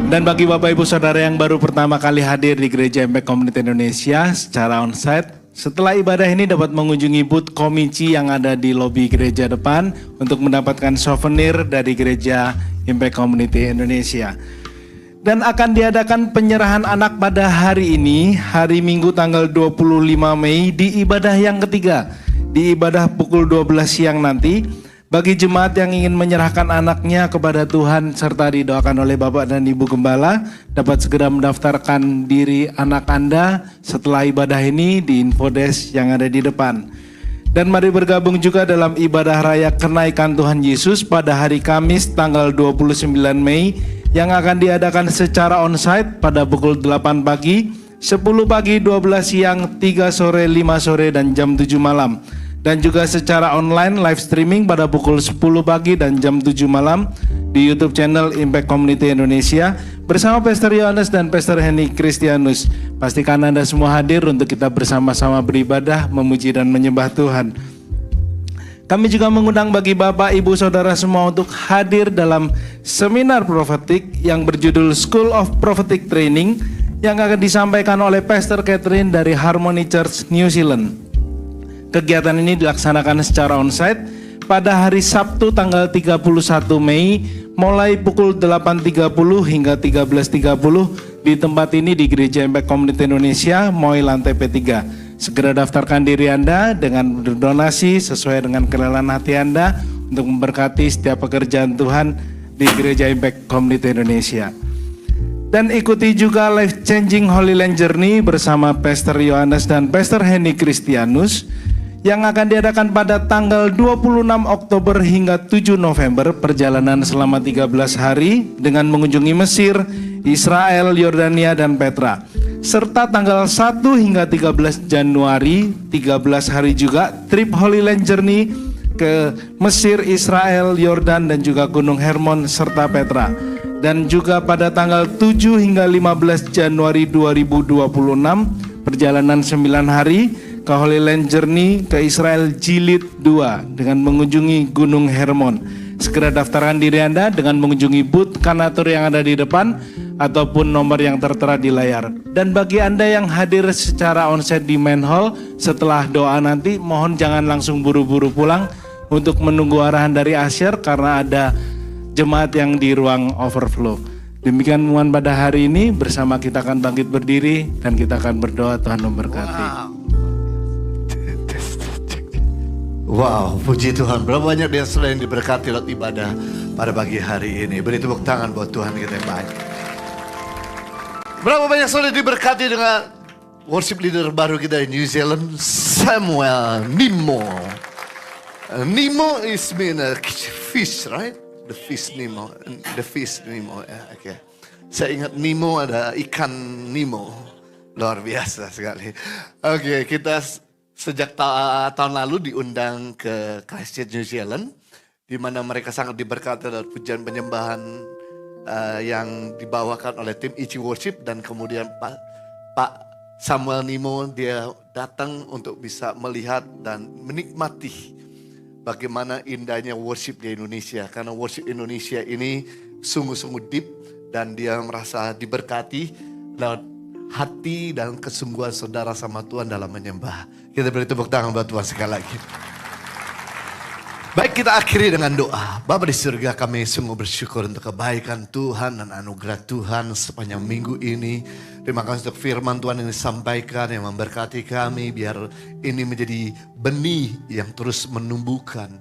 Dan bagi Bapak Ibu Saudara yang baru pertama kali hadir di Gereja Impact Community Indonesia secara onsite, setelah ibadah ini dapat mengunjungi booth Komici yang ada di lobi gereja depan untuk mendapatkan souvenir dari Gereja Impact Community Indonesia. Dan akan diadakan penyerahan anak pada hari ini, hari Minggu tanggal 25 Mei di ibadah yang ketiga. Di ibadah pukul 12 siang nanti. Bagi jemaat yang ingin menyerahkan anaknya kepada Tuhan serta didoakan oleh Bapak dan Ibu Gembala, dapat segera mendaftarkan diri anak Anda setelah ibadah ini di infodesk yang ada di depan. Dan mari bergabung juga dalam ibadah raya kenaikan Tuhan Yesus pada hari Kamis tanggal 29 Mei yang akan diadakan secara onsite pada pukul 8 pagi, 10 pagi, 12 siang, 3 sore, 5 sore, dan jam 7 malam. Dan juga secara online live streaming pada pukul 10 pagi dan jam 7 malam di YouTube channel Impact Community Indonesia bersama Pastor Yohanes dan Pastor Henny Kristianus. Pastikan Anda semua hadir untuk kita bersama-sama beribadah, memuji dan menyembah Tuhan. Kami juga mengundang bagi Bapak, Ibu, Saudara semua untuk hadir dalam seminar profetik yang berjudul School of Prophetic Training yang akan disampaikan oleh Pastor Catherine dari Harmony Church New Zealand. Kegiatan ini dilaksanakan secara onsite pada hari Sabtu tanggal 31 Mei mulai pukul 8.30 hingga 13.30 di tempat ini di Gereja Impact Community Indonesia, Moi lantai P3. Segera daftarkan diri Anda dengan berdonasi sesuai dengan kerelaan hati Anda untuk memberkati setiap pekerjaan Tuhan di Gereja Impact Community Indonesia. Dan ikuti juga Life Changing Holy Land Journey bersama Pastor Yohanes dan Pastor Henny Kristianus yang akan diadakan pada tanggal 26 Oktober hingga 7 November, perjalanan selama 13 hari dengan mengunjungi Mesir, Israel, Yordania, dan Petra. Serta tanggal 1 hingga 13 Januari, 13 hari juga, trip Holy Land Journey ke Mesir, Israel, Yordan, dan juga Gunung Hermon, serta Petra. Dan juga pada tanggal 7 hingga 15 Januari 2026, perjalanan 9 hari, ke Holy Land Journey ke Israel Jilid 2 dengan mengunjungi Gunung Hermon. Segera daftarkan diri Anda dengan mengunjungi booth kanator yang ada di depan ataupun nomor yang tertera di layar. Dan bagi Anda yang hadir secara onsite di main hall setelah doa nanti, mohon jangan langsung buru-buru pulang untuk menunggu arahan dari Asher karena ada jemaat yang di ruang overflow. Demikian pengumuman pada hari ini, bersama kita akan bangkit berdiri dan kita akan berdoa. Tuhan memberkati. Wow, puji Tuhan. Berapa banyak dia selain diberkati lewat ibadah pada pagi hari ini. Beri tepuk tangan buat Tuhan kita yang baik. Berapa banyak saudara diberkati dengan worship leader baru kita di New Zealand, Samuel Nimo. Nimo is mean a fish, right? The fish Nemo. The fish Nemo. Yeah, okay. Saya ingat Nemo ada ikan Nemo. Luar biasa sekali. Oke, kita sejak tahun lalu diundang ke Christchurch, New Zealand, di mana mereka sangat diberkati dalam pujian penyembahan yang dibawakan oleh tim Ichi Worship, dan kemudian Pak Samuel Nimo dia datang untuk bisa melihat dan menikmati bagaimana indahnya worship di Indonesia, karena worship Indonesia ini sungguh-sungguh deep dan dia merasa diberkati lewat hati dan kesungguhan saudara sama Tuhan dalam menyembah. Kita beri tepuk tangan buat Tuhan sekali lagi. Baik, kita akhiri dengan doa. Bapa di surga, kami sungguh bersyukur untuk kebaikan Tuhan dan anugerah Tuhan sepanjang minggu ini. Terima kasih untuk firman Tuhan yang disampaikan, yang memberkati kami, biar ini menjadi benih yang terus menumbuhkan,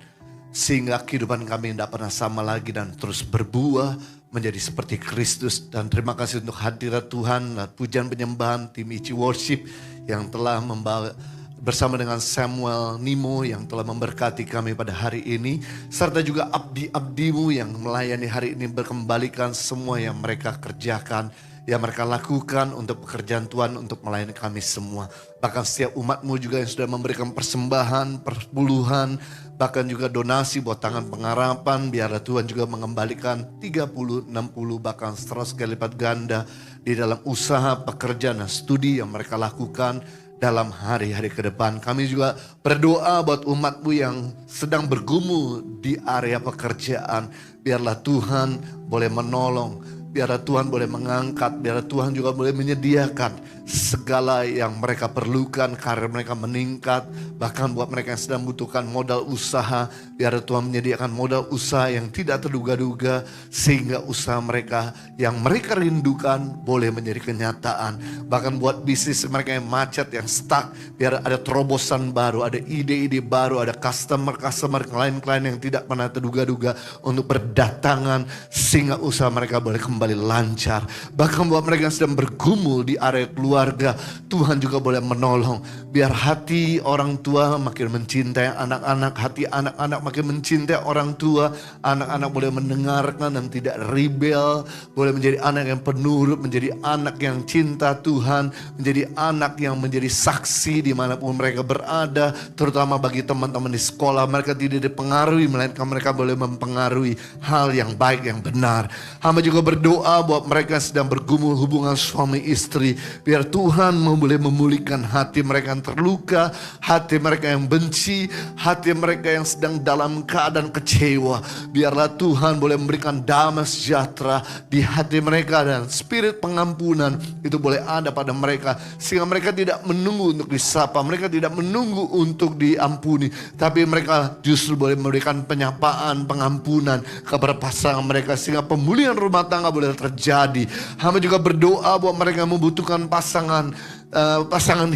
sehingga kehidupan kami tidak pernah sama lagi dan terus berbuah menjadi seperti Kristus. Dan terima kasih untuk hadirat Tuhan, pujian penyembahan tim Ichi Worship yang telah membawa bersama dengan Samuel Nimo yang telah memberkati kami pada hari ini, serta juga abdi-abdimu yang melayani hari ini, berkembalikan semua yang mereka kerjakan, yang mereka lakukan untuk pekerjaan Tuhan, untuk melayani kami semua. Bahkan setiap umatmu juga yang sudah memberikan persembahan, perpuluhan, bahkan juga donasi buat tangan pengharapan, biarlah Tuhan juga mengembalikan 30, 60, bahkan 100 kali lipat ganda di dalam usaha, pekerjaan, dan studi yang mereka lakukan dalam hari-hari ke depan. Kami juga berdoa buat umatmu yang sedang bergumul di area pekerjaan, biarlah Tuhan boleh menolong, biarlah Tuhan boleh mengangkat, biarlah Tuhan juga boleh menyediakan segala yang mereka perlukan, karir mereka meningkat, bahkan buat mereka yang sedang membutuhkan modal usaha, biarlah Tuhan menyediakan modal usaha yang tidak terduga-duga, sehingga usaha mereka yang mereka rindukan boleh menjadi kenyataan. Bahkan buat bisnis mereka yang macet, yang stuck, biar ada terobosan baru, ada ide-ide baru, ada customer klien-klien yang tidak pernah terduga-duga untuk berdatangan, sehingga usaha mereka boleh kembali lancar. Bahkan buat mereka yang sedang bergumul di area keluarga, Tuhan juga boleh menolong. Biar hati orang tua makin mencintai anak-anak, hati anak-anak makin mencintai orang tua, anak-anak boleh mendengarkan dan tidak rebel, boleh menjadi anak yang penurut, menjadi anak yang cinta Tuhan, menjadi anak yang menjadi saksi dimanapun mereka berada, terutama bagi teman-teman di sekolah. Mereka tidak dipengaruhi, melainkan mereka boleh mempengaruhi hal yang baik, yang benar. Hamba juga berdoa buat mereka yang sedang bergumul hubungan suami istri, biar Tuhan boleh memulihkan hati mereka yang terluka, hati mereka yang benci, hati mereka yang sedang dalam keadaan kecewa. Biarlah Tuhan boleh memberikan damai sejahtera di hati mereka, dan spirit pengampunan itu boleh ada pada mereka, sehingga mereka tidak menunggu untuk disapa, mereka tidak menunggu untuk diampuni, tapi mereka justru boleh memberikan penyapaan, pengampunan kepada pasangan mereka, sehingga pemulihan rumah tangga boleh terjadi. Hamba juga berdoa buat mereka yang membutuhkan pasangan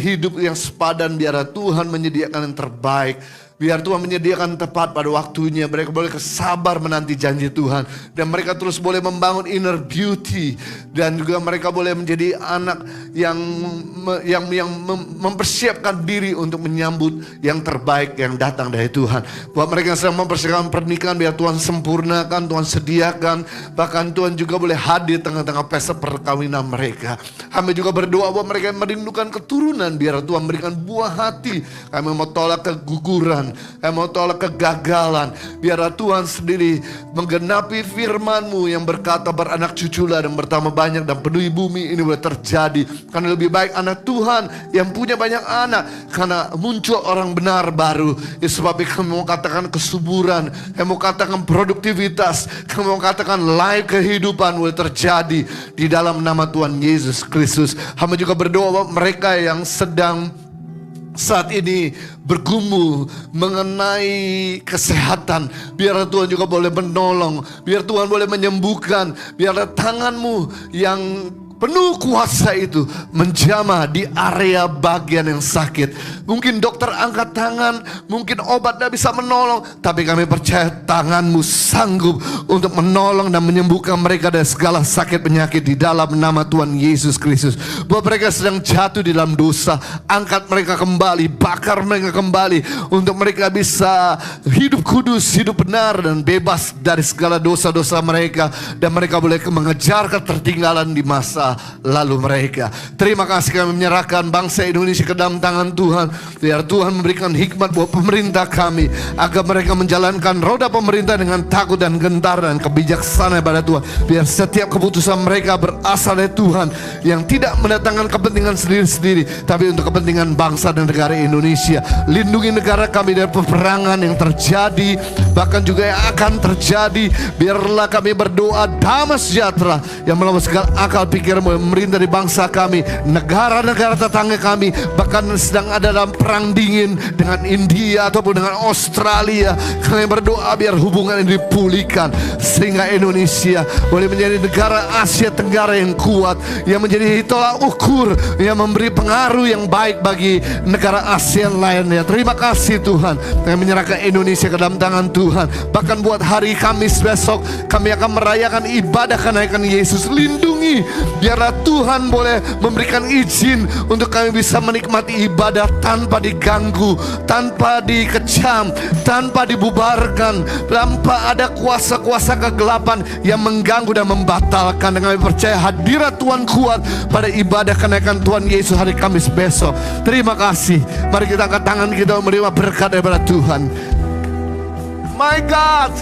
hidup yang sepadan, biar Tuhan menyediakan yang terbaik. Biar Tuhan menyediakan tepat pada waktunya. Mereka boleh sabar menanti janji Tuhan. Dan mereka terus boleh membangun inner beauty. Dan juga mereka boleh menjadi anak yang mempersiapkan diri untuk menyambut yang terbaik yang datang dari Tuhan. Buat mereka yang sedang mempersiapkan pernikahan, biar Tuhan sempurnakan, Tuhan sediakan. Bahkan Tuhan juga boleh hadir tengah-tengah pesta perkawinan mereka. Kami juga berdoa buat mereka yang merindukan keturunan, biar Tuhan berikan buah hati. Kami mau tolak keguguran, kami mau tolak kegagalan. Biarlah Tuhan sendiri menggenapi firman-Mu yang berkata, beranak cuculah dan bertambah banyak dan penuhi bumi. Ini boleh terjadi karena lebih baik anak Tuhan yang punya banyak anak, karena muncul orang benar baru. Sebab kami mau katakan kesuburan, kami mau katakan produktivitas, kami mau katakan life kehidupan boleh terjadi di dalam nama Tuhan Yesus Kristus. Kami juga berdoa buat mereka yang sedang saat ini bergumul mengenai kesehatan, biar Tuhan juga boleh menolong, biar Tuhan boleh menyembuhkan, biar tangan-Mu yang penuh kuasa itu menjamah di area bagian yang sakit. Mungkin dokter angkat tangan, mungkin obat tidak bisa menolong, tapi kami percaya tangan-Mu sanggup untuk menolong dan menyembuhkan mereka dari segala sakit penyakit di dalam nama Tuhan Yesus Kristus. Buat mereka sedang jatuh di dalam dosa, angkat mereka kembali, bakar mereka kembali, untuk mereka bisa hidup kudus, hidup benar dan bebas dari segala dosa-dosa mereka, dan mereka boleh mengejar ketertinggalan di masa lalu mereka. Terima kasih, kami menyerahkan bangsa Indonesia ke dalam tangan Tuhan. Biar Tuhan memberikan hikmat buat pemerintah kami, agar mereka menjalankan roda pemerintah dengan takut dan gentar dan kebijaksanaan pada Tuhan. Biar setiap keputusan mereka berasal dari Tuhan, yang tidak mendatangkan kepentingan sendiri-sendiri, tapi untuk kepentingan bangsa dan negara Indonesia. Lindungi negara kami dari peperangan yang terjadi, bahkan juga yang akan terjadi. Biarlah kami berdoa damai sejahtera yang melawan segala akal pikir memerintah di bangsa kami, negara-negara tetangga kami, bahkan sedang ada dalam perang dingin dengan India ataupun dengan Australia. Kami berdoa biar hubungan ini dipulihkan, sehingga Indonesia boleh menjadi negara Asia Tenggara yang kuat, yang menjadi tolak ukur, yang memberi pengaruh yang baik bagi negara ASEAN lainnya. Terima kasih Tuhan, kami menyerahkan Indonesia ke dalam tangan Tuhan. Bahkan buat hari Kamis besok, kami akan merayakan ibadah kenaikan Yesus. Lindungi, biarlah Tuhan boleh memberikan izin untuk kami bisa menikmati ibadah tanpa diganggu, tanpa dikecam, tanpa dibubarkan, tanpa ada kuasa-kuasa kegelapan yang mengganggu dan membatalkan. Dan kami percaya hadirat Tuhan kuat pada ibadah kenaikan Tuhan Yesus hari Kamis besok. Terima kasih. Mari kita angkat tangan kita menerima berkat daripada Tuhan. My God,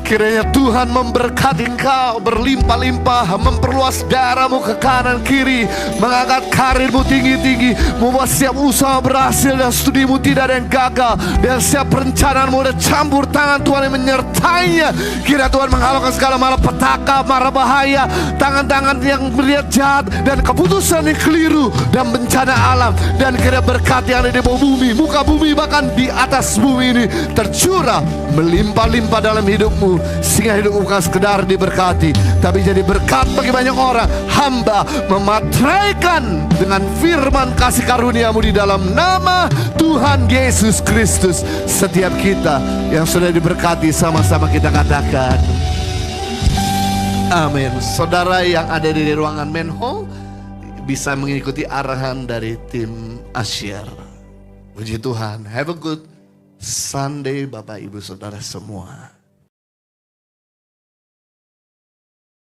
Kiranya Tuhan memberkati engkau berlimpah-limpah, memperluas daerahmu ke kanan kiri, mengangkat karirmu tinggi-tinggi, membuat setiap usaha berhasil dan studimu tidak ada yang gagal, dan setiap perencanaanmu ada campur tangan Tuhan yang menyertainya. Kira Tuhan menghalalkan segala malapetaka, mara bahaya, tangan-tangan yang melihat jahat, dan keputusan yang keliru, dan bencana alam. Dan kira berkat yang ada di bawah bumi, muka bumi, bahkan di atas bumi ini tercurah melimpah-limpah dalam hidupmu, sehingga hidupmu bukan sekedar diberkati, tapi jadi berkat bagi banyak orang. Hamba memateraikan dengan firman kasih karuniamu di dalam nama Tuhan Yesus Kristus. Setiap kita yang sudah diberkati, sama-sama kita katakan amin. Saudara yang ada di ruangan Menho bisa mengikuti arahan dari tim Asyir. Puji Tuhan. Have a good Sunday Bapak Ibu Saudara semua.